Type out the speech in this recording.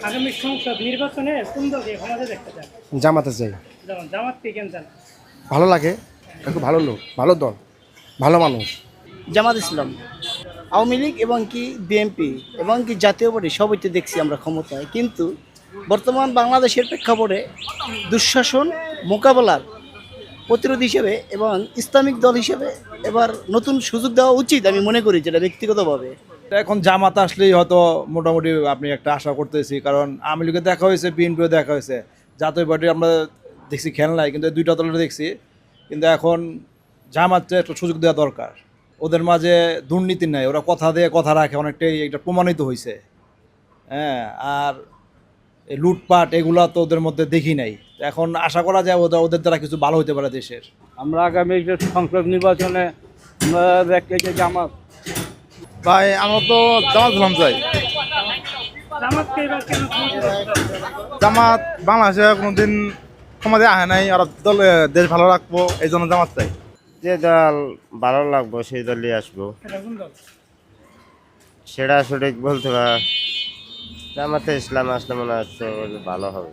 আগামী সংসদ নির্বাচনে কোন দলকে ক্ষমতা দেখতে চান? জামাতে চাই। যেমন জামাতকে কেন চান? ভালো লাগে, একটু ভালো লোক, ভালো দল, ভালো মানুষ। জামাত ইসলাম, আওয়ামী লীগ এবং কি বিএনপি এবং কি জাতীয় পার্টি সবই তো দেখছি আমরা ক্ষমতায়, কিন্তু বর্তমান বাংলাদেশের প্রেক্ষাপটে দুঃশাসন মোকাবেলার প্রতিরোধ হিসেবে এবং ইসলামিক দল হিসেবে এবার নতুন সুযোগ দেওয়া উচিত আমি মনে করি, যেটা ব্যক্তিগতভাবে। এখন জামাত আসলেই হয়তো মোটামুটি আপনি একটা আশা করতেছি, কারণ আওয়ামী লীগে দেখা হয়েছে, বিএনপিও দেখা হয়েছে, জাতীয় পার্টি আমরা দেখছি খেলনায়, কিন্তু এই দুইটা দলের দেখছি। কিন্তু এখন জামাতকে একটা সুযোগ দেওয়া দরকার। ওদের মাঝে দুর্নীতি নাই, ওরা কথা দিয়ে কথা রাখে, অনেকটাই এটা প্রমাণিত হয়েছে। হ্যাঁ, আর এই লুটপাট এগুলা তো ওদের মধ্যে দেখি নাই। এখন আশা করা যায় ওদের দ্বারা কিছু ভালো হতে পারে দেশের। আমরা আগামী যে সংসদ নির্বাচনে আমরা দেখতে চাই জামাত। ভাই আমরা তো জামাত ইসলাম চাই। জামাতকে এবার কেন ক্ষমতা দেখতে চান? জামাত বাংলাদেশে কোনোদিন ক্ষমতায় আহে নাই, আর দল দেশ ভালো রাখবো, এই জন্য জামাত চাই। যে দল ভালো লাগবো সেই দলই আসবো, সেটা কোন দল? সেটা সঠিক বলতে পার। জামাতে ইসলাম আসলে মনে হচ্ছে ভালো হবে।